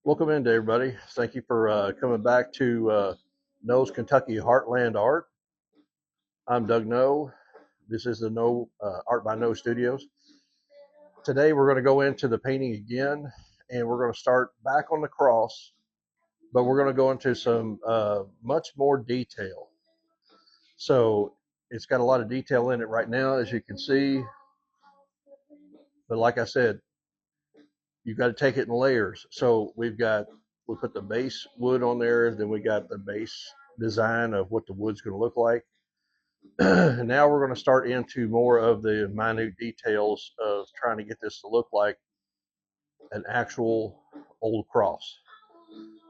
Welcome in, everybody. Thank you for coming back to No's Kentucky Heartland Art. I'm Doug No. This is the No Art by No Studios. Today we're going to go into the painting again, and we're going to start back on the cross, but we're going to go into some much more detail. So it's got a lot of detail in it right now, as you can see. But like I said, you've got to take it in layers. So we put the base wood on there, then we got the base design of what the wood's going to look like. And now we're going to start into more of the minute details of trying to get this to look like an actual old cross.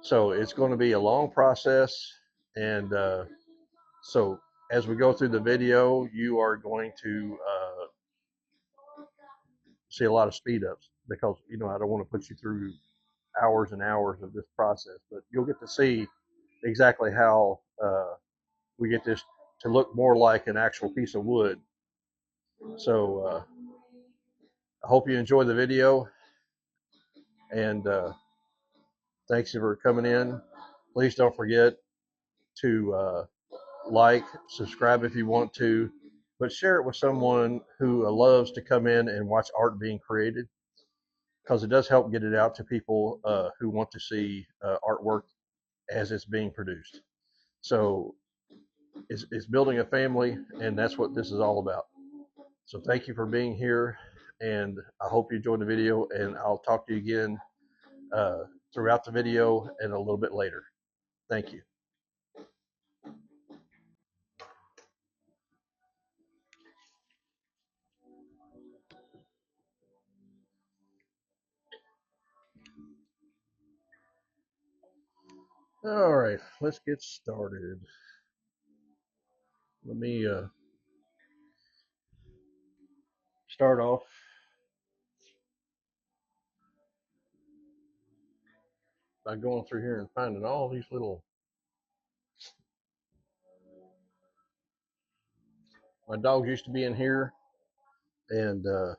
So it's going to be a long process. And so as we go through the video, you are going to see a lot of speed ups because, I don't want to put you through hours and hours of this process, but you'll get to see exactly how we get this to look more like an actual piece of wood. So I hope you enjoy the video, and thanks for coming in. Please don't forget to like, subscribe if you want to, but share it with someone who loves to come in and watch art being created, because it does help get it out to people who want to see artwork as it's being produced. So it's building a family, and that's what this is all about. So thank you for being here, and I hope you enjoyed the video, and I'll talk to you again throughout the video and a little bit later. Thank you. All right, let's get started. Let me start off by going through here and finding all these little. My dogs used to be in here, and the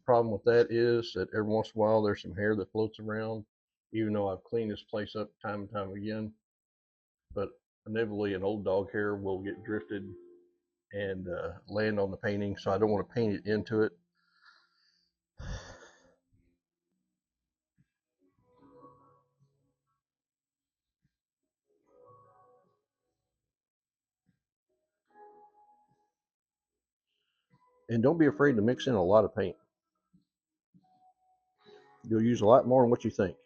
problem with that is that every once in a while there's some hair that floats around, even though I've cleaned this place up time and time again. But inevitably, an old dog hair will get drifted and land on the painting, so I don't want to paint it into it. And don't be afraid to mix in a lot of paint. You'll use a lot more than what you think.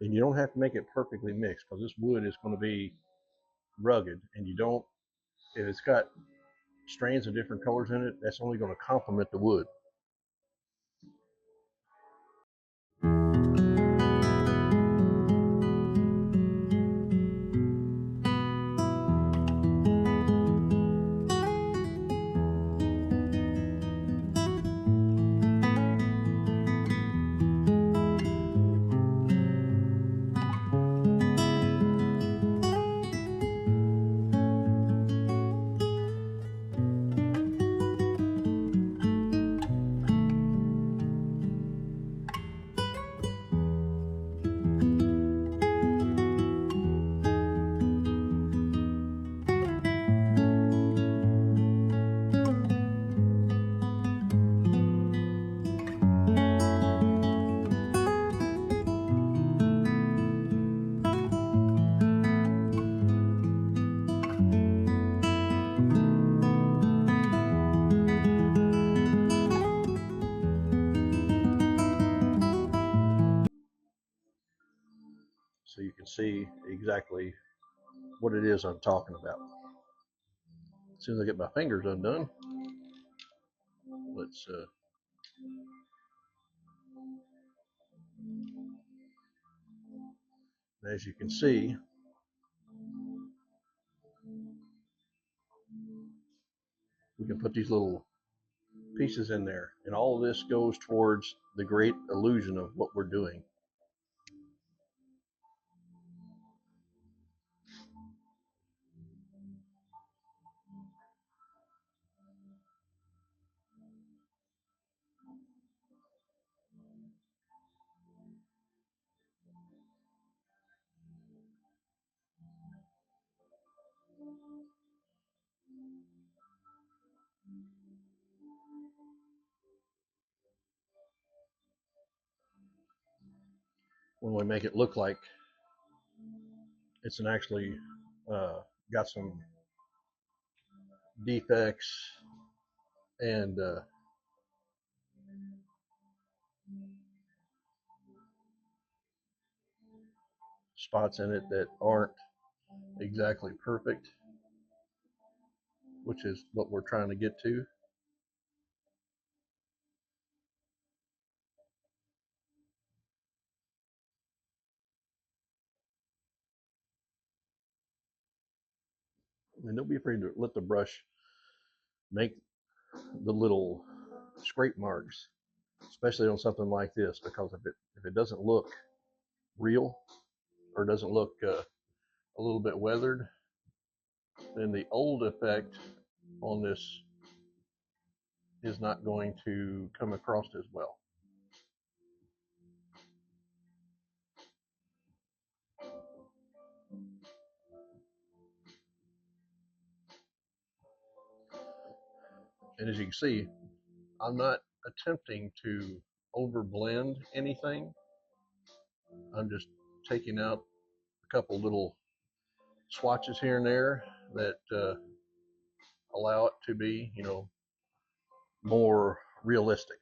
And you don't have to make it perfectly mixed, because this wood is going to be rugged, and if it's got strands of different colors in it, that's only going to complement the wood. So you can see exactly what it is I'm talking about. As soon as I get my fingers undone, let's as you can see, we can put these little pieces in there, and all of this goes towards the great illusion of what we're doing. when we make it look like it's actually got some defects and spots in it that aren't exactly perfect, which is what we're trying to get to. And don't be afraid to let the brush make the little scrape marks, especially on something like this, because if it doesn't look real or doesn't look a little bit weathered, then the old effect on this is not going to come across as well. And as you can see, I'm not attempting to overblend anything. I'm just taking out a couple little swatches here and there that allow it to be, more realistic.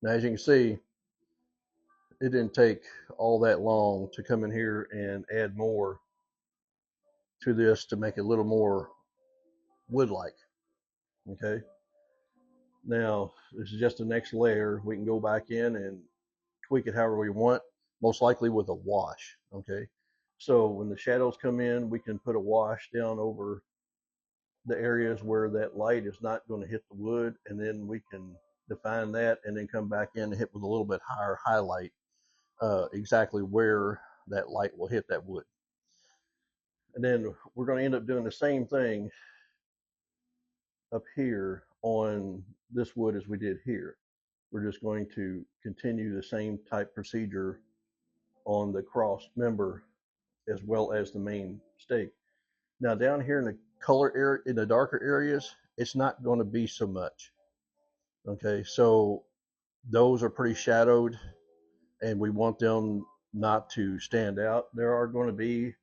Now, as you can see, it didn't take all that long to come in here and add more to this to make it a little more wood-like. Okay. Now, this is just the next layer. We can go back in and tweak it however we want, most likely with a wash. Okay. So when the shadows come in, we can put a wash down over the areas where that light is not going to hit the wood, and then we can define that and then come back in and hit with a little bit higher highlight exactly where that light will hit that wood. And then we're going to end up doing the same thing up here on this wood as we did here. We're just going to continue the same type procedure on the cross member as well as the main stake. Now down here in the color area, in the darker areas, it's not going to be so much. Okay, so those are pretty shadowed and we want them not to stand out. There are going to be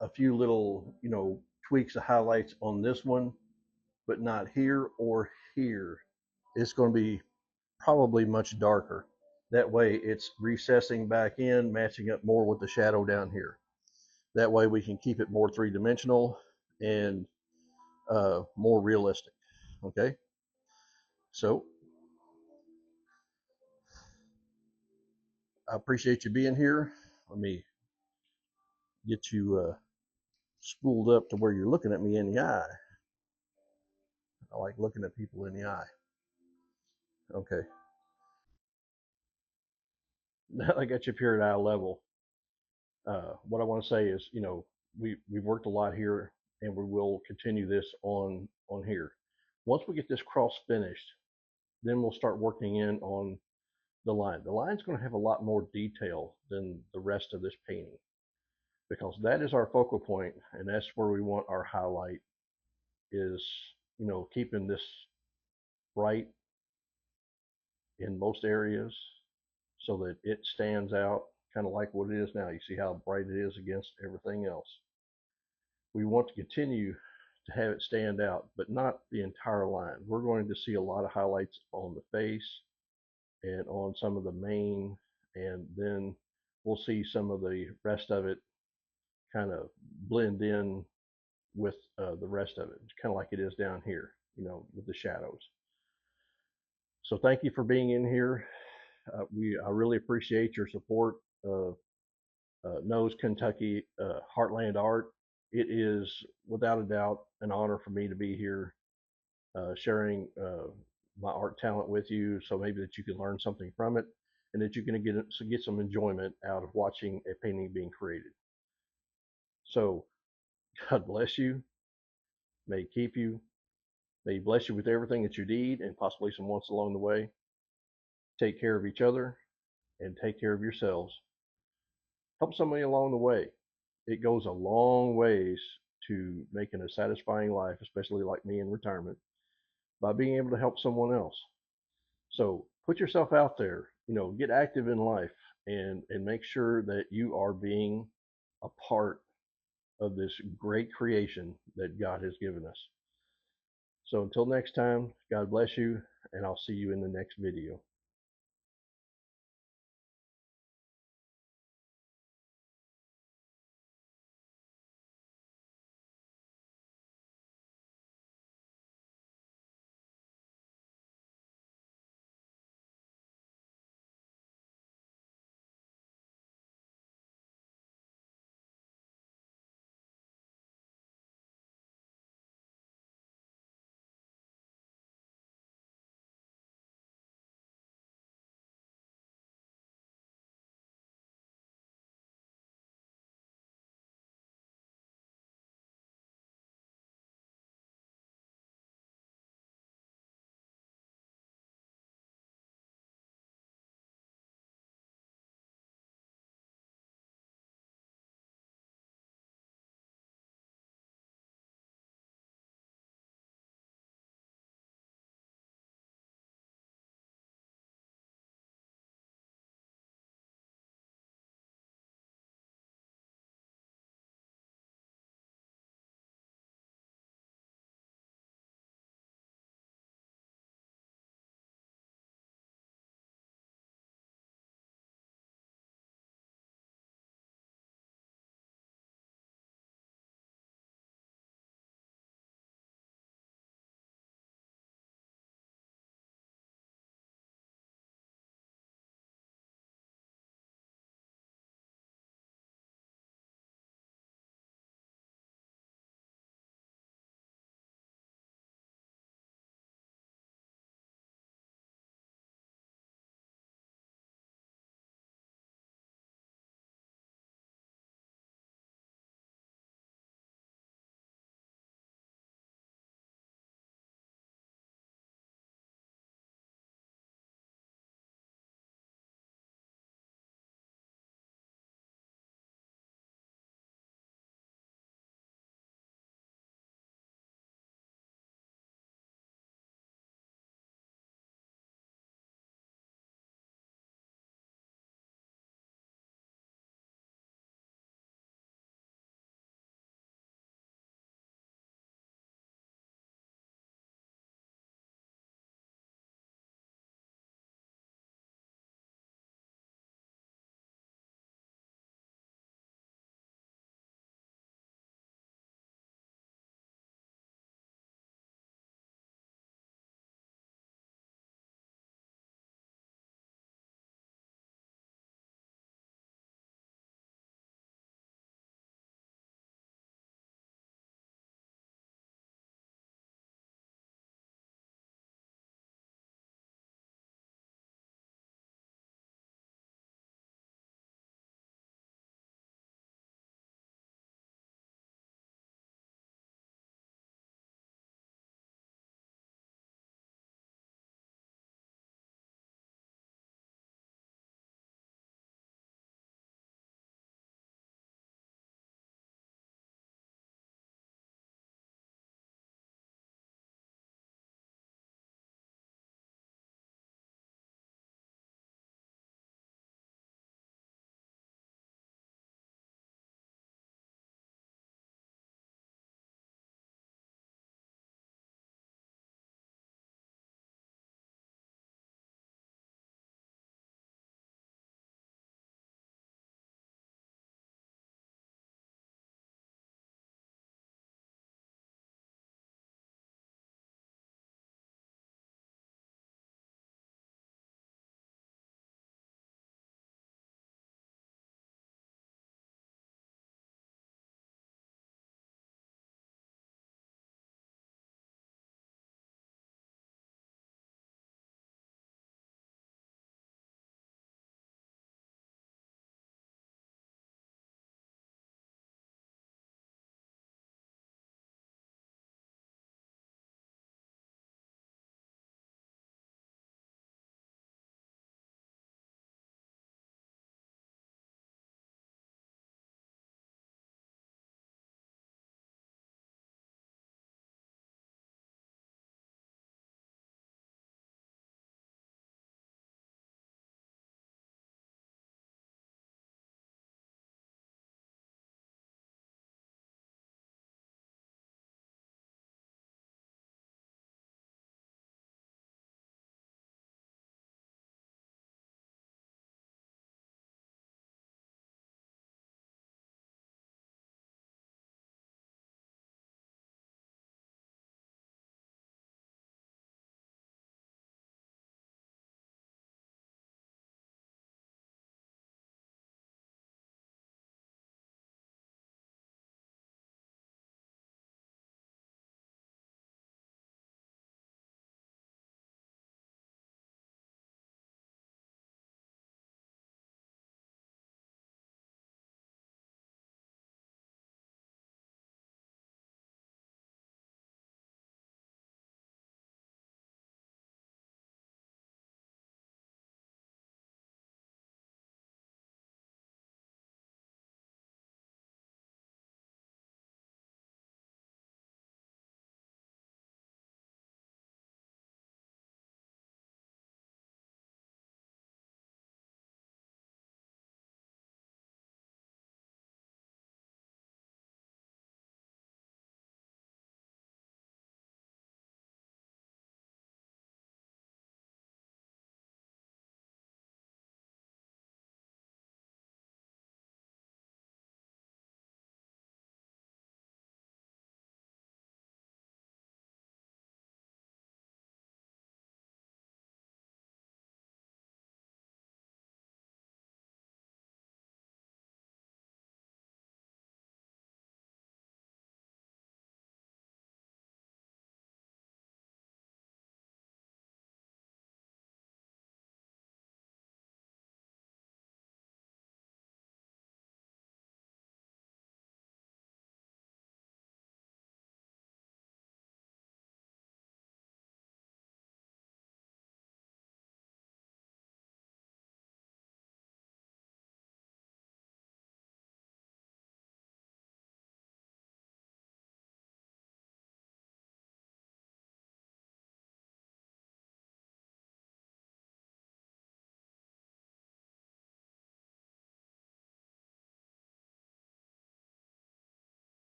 a few little, tweaks of highlights on this one, but not here or here. It's going to be probably much darker. That way it's recessing back in, matching up more with the shadow down here. That way we can keep it more three-dimensional and more realistic. Okay, so I appreciate you being here. Let me get you spooled up to where you're looking at me in the eye. I like looking at people in the eye. Okay, now I got you up here at eye level. What I want to say is, we've worked a lot here, and we will continue this on here. Once we get this cross finished, then we'll start working in on the line. The line's going to have a lot more detail than the rest of this painting because that is our focal point, and that's where we want our highlight. Is keeping this bright in most areas so that it stands out, kind of like what it is now. You see how bright it is against everything else. We want to continue to have it stand out, but not the entire line. We're going to see a lot of highlights on the face and on some of the mane, and then we'll see some of the rest of it kind of blend in with the rest of it, kind of like it is down here, with the shadows. So thank you for being in here. I really appreciate your support of Nose Kentucky Heartland Art. It is without a doubt an honor for me to be here sharing my art talent with you, so maybe that you can learn something from it and that you can get some enjoyment out of watching a painting being created. So God bless you. May He keep you. May He bless you with everything that you need and possibly some wants along the way. Take care of each other and take care of yourselves. Help somebody along the way. It goes a long ways to making a satisfying life, especially like me in retirement, by being able to help someone else. So put yourself out there, get active in life and make sure that you are being a part of this great creation that God has given us. So until next time, God bless you, and I'll see you in the next video.